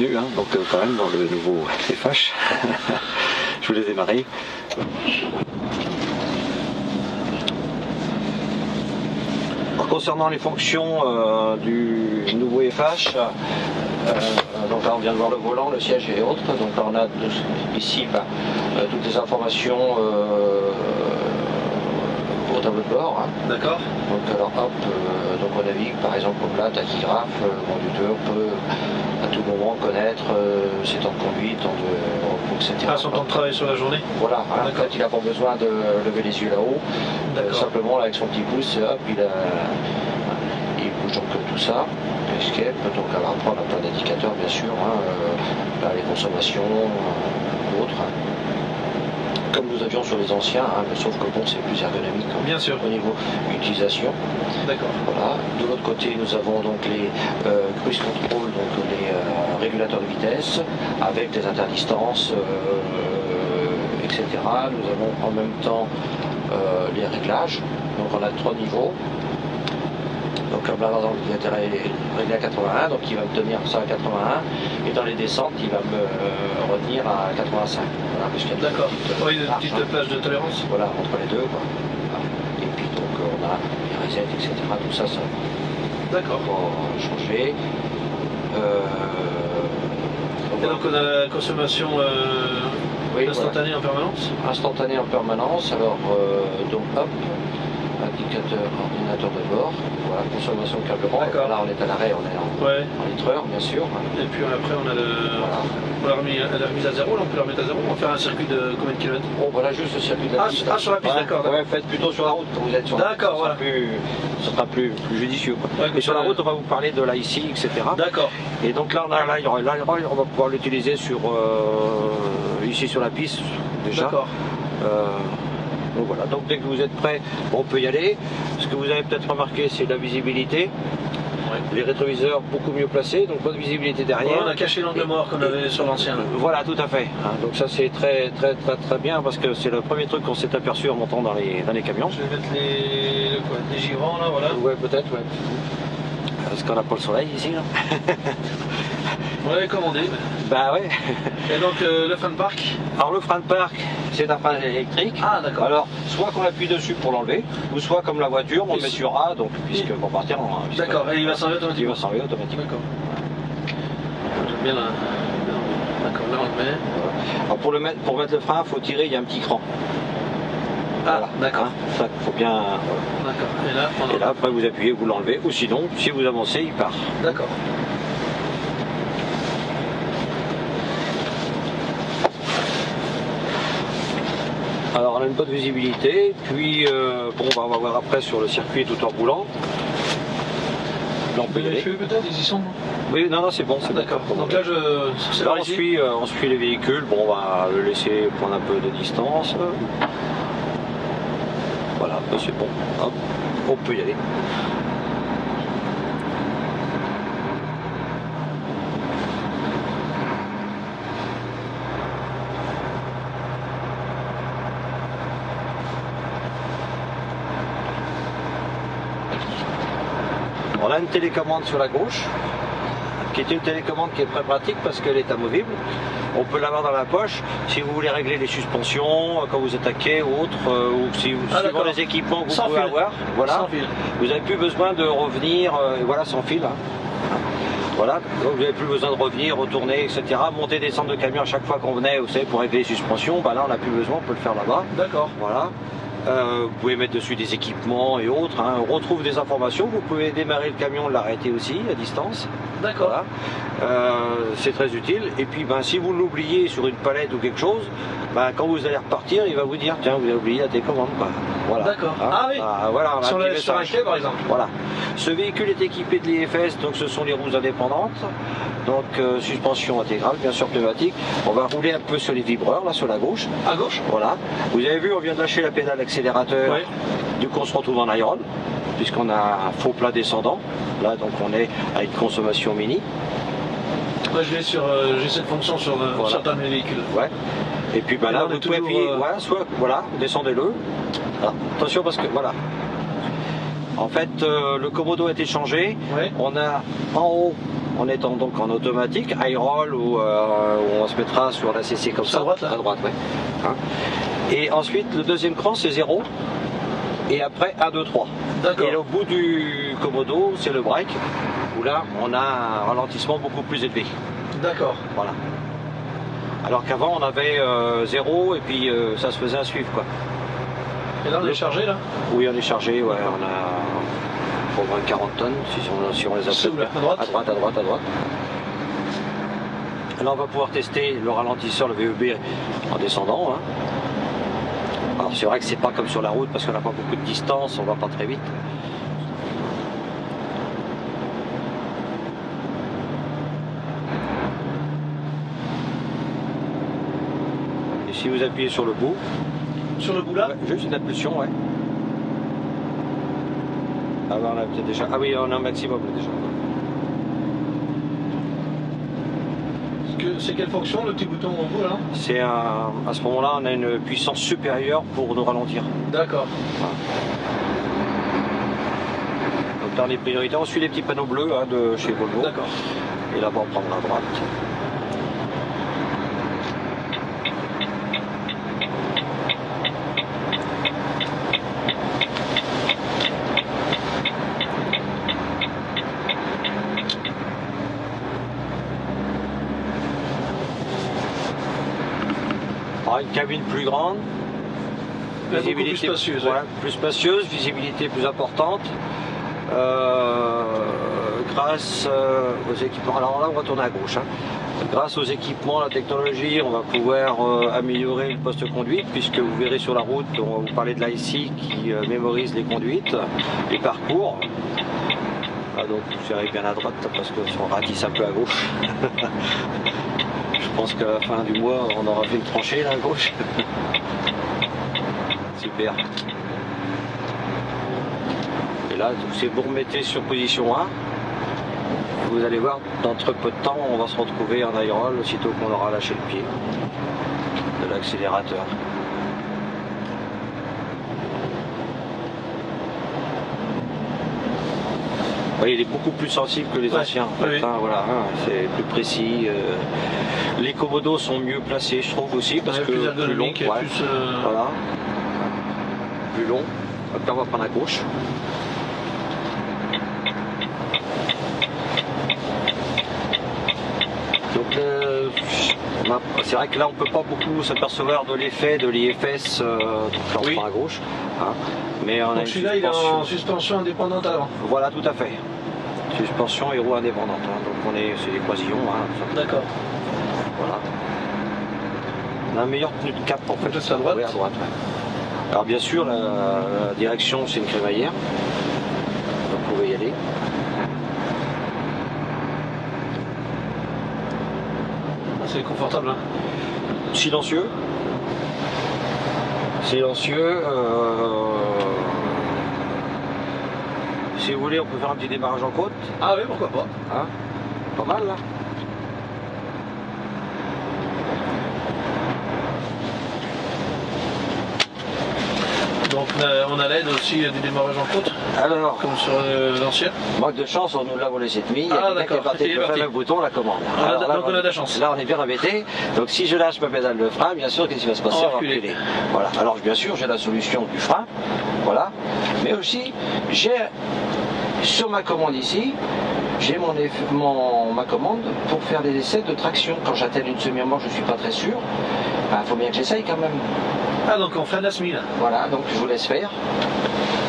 bienvenue, hein, donc quand même dans le nouveau FH. Je vous les ai démarré. Concernant les fonctions du nouveau FH, donc là on vient de voir le volant, le siège et autres. Donc là on a ici toutes les informations au tableau de bord. Hein. D'accord. Donc alors hop, donc on navigue par exemple comme là, tachygraphe, le conducteur peut à tout moment connaître ses temps de conduite, temps de repos, etc. Ah, son temps de travail sur la journée. Voilà, hein, en fait il n'a pas besoin de lever les yeux là-haut, simplement là, avec son petit pouce, hop, il bouge donc tout ça, escape, donc alors après on a plein d'indicateurs bien sûr, hein, là, les consommations, autres. Hein. Comme nous avions sur les anciens, hein, mais sauf que bon, c'est plus ergonomique bien sûr. Au niveau utilisation. D'accord. Voilà. De l'autre côté, nous avons donc les cruise control, donc les régulateurs de vitesse, avec des interdistances, etc. Nous avons en même temps les réglages. Donc on a 3 niveaux. Donc comme là, par exemple, il est réglé à 81, donc il va me tenir ça à 81, et dans les descentes, il va me retenir à 85. Voilà, d'accord. Oui, une petite plage de tolérance. Voilà, entre les deux. Quoi. Voilà. Et puis donc on a les resets, etc. Tout ça, ça d'accord. va changer. Et donc on a la consommation instantanée, voilà. En permanence. Instantanée en permanence. Alors donc hop. Indicateur ordinateur de bord, voilà, consommation de carburant. Là on est à l'arrêt, on est en litreur bien sûr. Et puis après on a la remise à zéro, là on peut la remettre à zéro, on va faire un circuit de combien de kilomètres? Bon voilà juste le circuit de la piste. Ah sur la piste, d'accord. Ouais, faites plutôt sur la route quand vous êtes sur la route. D'accord, voilà. Ce sera plus judicieux. Quoi. Ouais, et sur la route on va vous parler de l'IC, etc. D'accord. Et donc là on a l'aéroil, on va pouvoir l'utiliser sur ici sur la piste déjà. D'accord. Donc voilà, donc dès que vous êtes prêt, on peut y aller. Ce que vous avez peut-être remarqué, c'est la visibilité. Ouais. Les rétroviseurs beaucoup mieux placés, donc pas de visibilité derrière. Ouais, on a caché l'angle mort qu'on avait sur l'ancien. Voilà, tout à fait. Hein, donc ça c'est très bien parce que c'est le premier truc qu'on s'est aperçu en montant dans les camions. Je vais mettre les givrants là, voilà. Ouais, peut-être, ouais. Parce qu'on n'a pas le soleil ici là. On l'avait commandé. Bah ouais. Et donc le frein de parc? Alors le frein de parc, c'est un frein électrique. Ah d'accord. Alors soit qu'on appuie dessus pour l'enlever, ou soit comme la voiture, on le met sur A, donc puisque pour partir en. D'accord, et il va s'enlever automatiquement. Il va s'enlever automatiquement. D'accord. J'aime bien là. D'accord, là on le met. Alors pour mettre le frein, il faut tirer, il y a un petit cran. Ah voilà. D'accord. Hein, ça faut bien. D'accord. Et là après vous appuyez, vous l'enlevez, ou sinon, si vous avancez, il part. D'accord. Alors on a une bonne visibilité, puis bon, on va voir après sur le circuit tout en roulant. Là, on peut les feux peut-être, ils y sont? Oui, non, c'est bon, c'est d'accord. Donc là, on suit les véhicules, bon, on va le laisser prendre un peu de distance. Voilà, c'est bon, hop, on peut y aller. On a une télécommande sur la gauche, qui est une télécommande qui est très pratique parce qu'elle est amovible. On peut l'avoir dans la poche si vous voulez régler les suspensions, quand vous êtes à quai ou autre, ou si vous suivez les équipements que vous pouvez avoir. Voilà. Vous n'avez plus besoin de revenir, voilà, sans fil. Hein. Voilà, donc vous n'avez plus besoin de revenir, retourner, etc. Monter, descendre de camion à chaque fois qu'on venait, vous savez, pour régler les suspensions, bah là on n'a plus besoin, on peut le faire là-bas. D'accord. Voilà. Vous pouvez mettre dessus des équipements et autres. Hein. On retrouve des informations. Vous pouvez démarrer le camion, l'arrêter aussi à distance. D'accord. Voilà. C'est très utile. Et puis, ben, si vous l'oubliez sur une palette ou quelque chose, ben, quand vous allez repartir, il va vous dire tiens, vous avez oublié la télécommande. Voilà. D'accord. Hein. Ah oui. Voilà. Sur un quai, par exemple. Voilà. Ce véhicule est équipé de l'IFS, donc ce sont les roues indépendantes. Donc suspension intégrale, bien sûr pneumatique. On va rouler un peu sur les vibreurs, là sur la gauche. À gauche. Voilà. Vous avez vu, on vient de lâcher la pédale d'accélérateur. Oui. Du coup, on se retrouve en iron, puisqu'on a un faux plat descendant. Là, donc on est à une consommation mini. Moi, j'ai cette fonction sur certains de mes véhicules. Ouais. Et puis ben, là, vous pouvez appuyer, voilà, descendez-le. Attention parce que voilà. En fait, le commodo a été changé. Ouais. On a en haut en étant donc en automatique, high roll où on se mettra sur la CC comme ça, à droite, là. à droite, ouais. Hein. Et ensuite le deuxième cran c'est 0 et après 1, 2, 3. D'accord. Et au bout du Komodo c'est le break où là on a un ralentissement beaucoup plus élevé. D'accord. Voilà. Alors qu'avant on avait 0 et puis ça se faisait à suivre quoi. Et là on est chargé là? Oui on est chargé, ouais, on a pour moins de 40 tonnes si on les a. C'est où là? À droite? À droite, à droite, à droite. Là on va pouvoir tester le ralentisseur, le VEB en descendant. Hein. Alors c'est vrai que c'est pas comme sur la route parce qu'on n'a pas beaucoup de distance, on va pas très vite. Et si vous appuyez sur le bout. Sur le bout là? Ouais, juste une impulsion, ouais. Ah, bah, on a peut-être déjà. Ah oui, on a un maximum là, déjà. C'est quelle fonction le petit bouton en haut là? C'est à ce moment-là, on a une puissance supérieure pour nous ralentir. D'accord. Voilà. Donc dans les priorités, on suit les petits panneaux bleus hein, de chez Volvo. D'accord. Et là-bas, on prendra à droite. Une cabine plus grande, visibilité plus spacieuse, voilà, plus spacieuse, visibilité plus importante, grâce aux équipements. Alors là, on va tourner à gauche. Hein. Grâce aux équipements, la technologie, on va pouvoir améliorer le poste conduite, puisque vous verrez sur la route, on va vous parler de l'IC qui mémorise les conduites, les parcours. Ah, donc vous serez bien à droite parce qu'on ratisse un peu à gauche. Je pense qu'à la fin du mois, on aura fait une tranchée là à gauche. Super. Et là, si vous remettez sur position 1, vous allez voir, dans très peu de temps, on va se retrouver en high roll aussitôt qu'on aura lâché le pied de l'accélérateur. Oui, il est beaucoup plus sensible que les anciens. En fait, oui. hein, voilà, hein, c'est plus précis. Les Komodo sont mieux placés, je trouve aussi, parce que plus ergonomique, plus long. Ouais, plus, voilà. Plus long. Après, on va prendre à gauche. Donc, c'est vrai que là, on peut pas beaucoup s'apercevoir de l'effet de l'IFS quand on prend à gauche. Hein, mais on a celui-là, il est en suspension indépendante à l'avant. Voilà, tout à fait. Suspension et roue indépendante. Hein. Donc c'est des croisillons. Hein, d'accord. Voilà. On a un meilleur tenue de cap en fait. C'est à droite. Oui, à droite. Ouais. Alors bien sûr, la direction c'est une crémaillère. Donc vous pouvez y aller. C'est confortable. Hein. Silencieux. Silencieux. Si vous voulez, on peut faire un petit démarrage en côte. Ah oui, pourquoi pas. Hein, pas mal là. Donc on a l'aide aussi du démarrage en côte. Alors, comme sur l'ancien. Manque de chance, on nous l'a volé cette nuit. Il y a quelqu'un qui est parti de faire le bouton, la commande. Alors, donc on a de la chance. Là on est bien embêté. Donc si je lâche ma pédale de frein, bien sûr qu'est-ce qui va se passer? On va reculer. Voilà. Alors bien sûr j'ai la solution du frein. Voilà. Mais aussi j'ai sur ma commande ici, j'ai ma commande pour faire des essais de traction. Quand j'atteins une semi-remorque, je ne suis pas très sûr. Il faut bien que j'essaye quand même. Ah donc on fait la SMI là. Voilà, donc je vous laisse faire.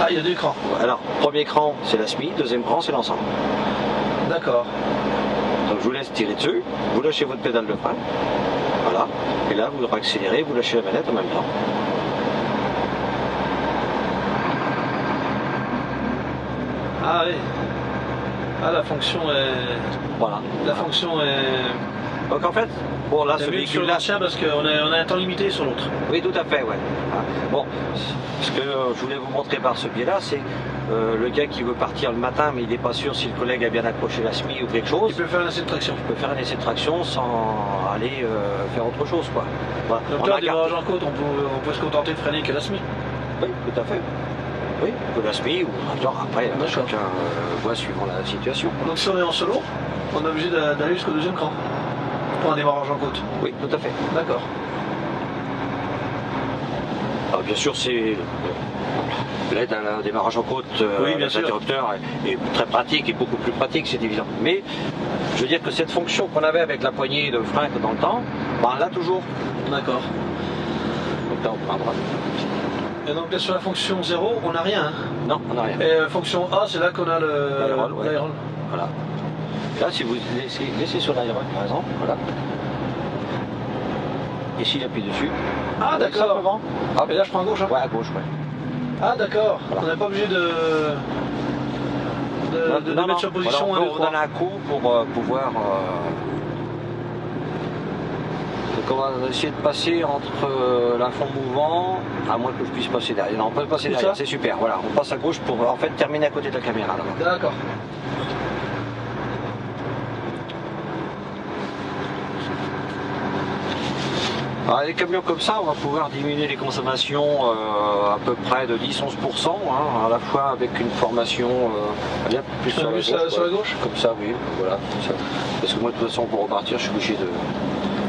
Ah il y a deux écrans. Alors, premier cran c'est la SMI, deuxième cran c'est l'ensemble. D'accord. Donc je vous laisse tirer dessus, vous lâchez votre pédale de frein. Voilà. Et là vous accélérez, vous lâchez la manette en même temps. Ah oui. Ah la fonction est. Voilà. La fonction est. Donc en fait, bon là ce véhicule là parce qu'on a un temps limité sur l'autre. Oui tout à fait, ouais. Bon, ce que je voulais vous montrer par ce biais-là, c'est le gars qui veut partir le matin, mais il n'est pas sûr si le collègue a bien accroché la SMI ou quelque chose. Il peut faire un essai de traction. Il peut faire un essai de traction sans aller faire autre chose, quoi. Voilà. Donc là, démarrage en côte, on peut se contenter de freiner que la SMI. Oui, tout à fait. Oui, que la SMI ou genre après, chacun voit suivant la situation. Donc si on est en solo, On est obligé d'aller jusqu'au deuxième cran pour un démarrage en côte. Oui, tout à fait. D'accord. Alors, bien sûr, c'est l'aide à la démarrage en côte Oui, bien avec sûr. l'interrupteur est très pratique et beaucoup plus pratique, c'est évident. Mais je veux dire que cette fonction qu'on avait avec la poignée de frein dans le temps, ben, on l'a toujours. D'accord. Donc là, on prend à droite. Et donc là, sur la fonction 0, on n'a rien. Hein. Non, on n'a rien. Et fonction A, c'est là qu'on a L'aérole, ouais. l'aérole. Voilà. Et là, si vous laissez sur l'aérole, par exemple, voilà. Ici, il appuie dessus. Ah, d'accord. Hop. Et là, je prends à gauche. Hein. Ouais, à gauche, ouais. Ah, d'accord. Voilà. On n'est pas obligé de Non, mettre sur position voilà, 1, on 2, peut 3. redonner un coup pour pouvoir. Donc on va essayer de passer entre l'infant mouvant, à moins que je puisse passer derrière. Non, on peut passer derrière, c'est super. Voilà, on passe à gauche pour en fait terminer à côté de la caméra. Là-bas. D'accord. Alors, les camions comme ça, on va pouvoir diminuer les consommations à peu près de 10-11%, hein, à la fois avec une formation plus sur la gauche. Comme ça, oui, voilà. Comme ça. Parce que moi, de toute façon, pour repartir, je suis obligé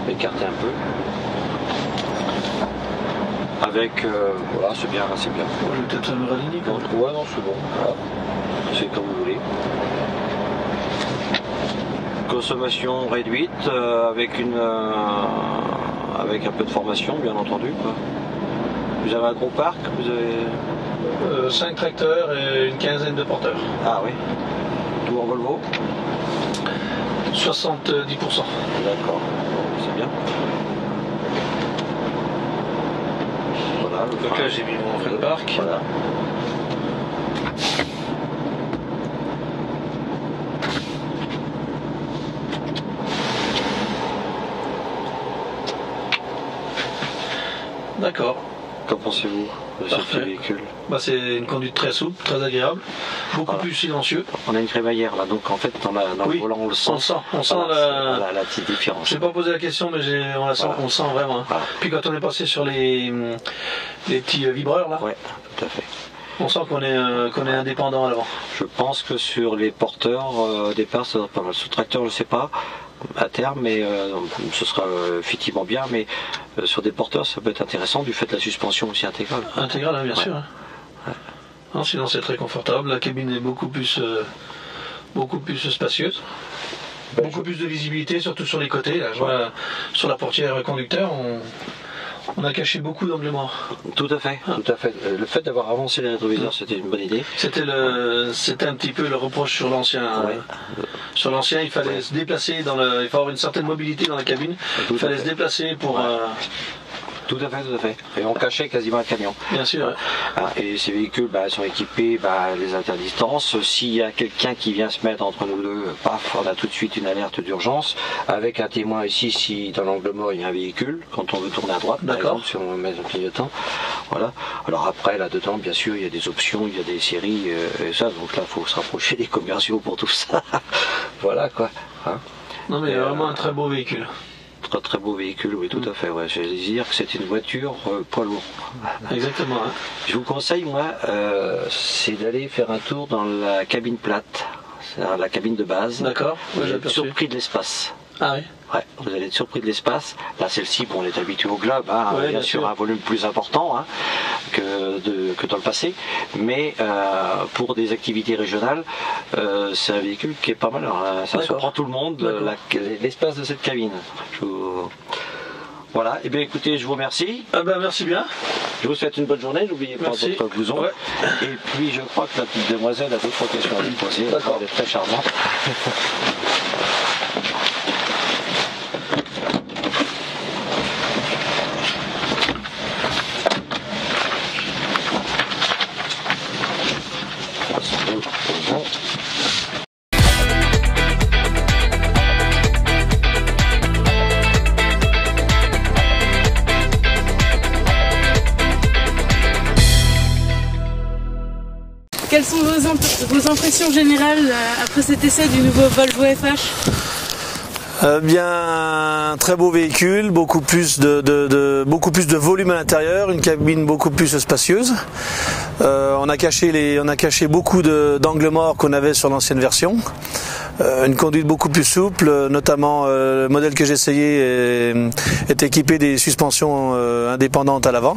d'écarter un peu. Avec, voilà, c'est bien, c'est bien. Bon, je vais peut-être me raligner quand même. Ouais, non, c'est bon. Voilà. C'est comme vous voulez. Consommation réduite avec un peu de formation, bien entendu. Vous avez un gros parc, vous avez 5 tracteurs et une quinzaine de porteurs. Ah oui. Tout en Volvo 70%. D'accord, c'est bien. Voilà. Donc là, j'ai mis mon frein de parc. Voilà. D'accord. Qu'en pensez-vous de ce petit véhicule? C'est une conduite très souple, très agréable, beaucoup plus silencieux. On a une crémaillère là, donc en fait dans le volant on le sent. On sent la petite différence. Je n'ai pas posé la question, mais on sent vraiment. Voilà. Puis quand on est passé sur les petits vibreurs là, ouais, tout à fait. On sent qu'on est indépendant à l'avant. Je pense que sur les porteurs, au départ, ça doit pas mal. Sur le tracteur, je ne sais pas, à terme, mais ce sera effectivement bien. Mais sur des porteurs, ça peut être intéressant du fait de la suspension aussi intégrale. Intégrale, hein, bien sûr. Hein. Ouais. Non, sinon, c'est très confortable. La cabine est beaucoup plus spacieuse. Beaucoup plus de visibilité, surtout sur les côtés. Là, je vois, sur la portière conducteur, on a caché beaucoup d'angles morts. Tout à fait, tout à fait. Le fait d'avoir avancé les rétroviseurs, c'était une bonne idée. C'était un petit peu le reproche sur l'ancien. Sur l'ancien, il fallait se déplacer il faut avoir une certaine mobilité dans la cabine. Il fallait se déplacer pour. Tout à fait, tout à fait. Et on cachait quasiment un camion. Bien sûr. Et ces véhicules sont équipés les interdistances. S'il y a quelqu'un qui vient se mettre entre nous deux, paf, on a tout de suite une alerte d'urgence avec un témoin ici si dans l'angle mort il y a un véhicule, quand on veut tourner à droite, par exemple, si on met un clignotant. Voilà. Alors après, là-dedans, bien sûr, il y a des options, il y a des séries et ça, donc là, il faut se rapprocher des commerciaux pour tout ça. Voilà quoi. Hein. Non mais vraiment un très beau véhicule. Très très beau véhicule, oui, tout à fait. Ouais. Je vais dire que c'est une voiture poids lourd. Exactement. Hein. Je vous conseille, moi, c'est d'aller faire un tour dans la cabine plate, c'est-à-dire la cabine de base. D'accord. Vous allez être surpris de l'espace. Ah oui. Ouais, vous allez être surpris de l'espace. Là, celle-ci, on est habitué au globe, bien sûr, un volume plus important que dans le passé. Mais pour des activités régionales, c'est un véhicule qui est pas mal. Alors, ça surprend tout le monde, l'espace de cette cabine. Voilà, et bien écoutez, je vous remercie. Merci bien. Je vous souhaite une bonne journée, n'oubliez pas votre blouson. Ouais. Et puis je crois que la petite demoiselle a d'autres questions à vous poser. Elle est très charmante. Quelles sont vos impressions générales après cet essai du nouveau Volvo FH ? Bien, très beau véhicule, beaucoup plus de volume à l'intérieur, une cabine beaucoup plus spacieuse. On a caché beaucoup d'angles morts qu'on avait sur l'ancienne version. Une conduite beaucoup plus souple, notamment le modèle que j'ai essayé est équipé des suspensions indépendantes à l'avant.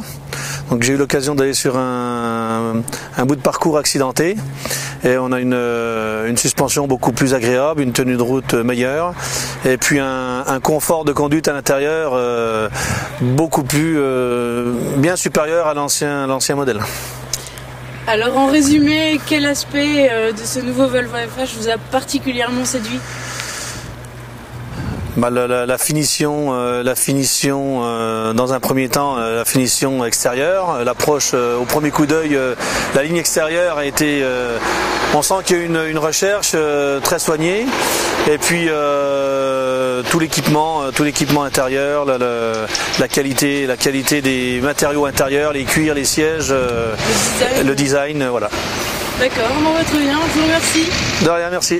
Donc j'ai eu l'occasion d'aller sur un bout de parcours accidenté et on a une suspension beaucoup plus agréable, une tenue de route meilleure et puis un confort de conduite à l'intérieur beaucoup plus bien supérieur à l'ancien modèle. Alors en résumé, quel aspect de ce nouveau Volvo FH vous a particulièrement séduit ? La finition, dans un premier temps, la finition extérieure, l'approche au premier coup d'œil, la ligne extérieure a été, on sent qu'il y a une recherche très soignée, et puis tout l'équipement intérieur, la qualité des matériaux intérieurs, les cuirs, les sièges, le design, voilà. D'accord, on va très bien, je vous remercie. De rien, merci.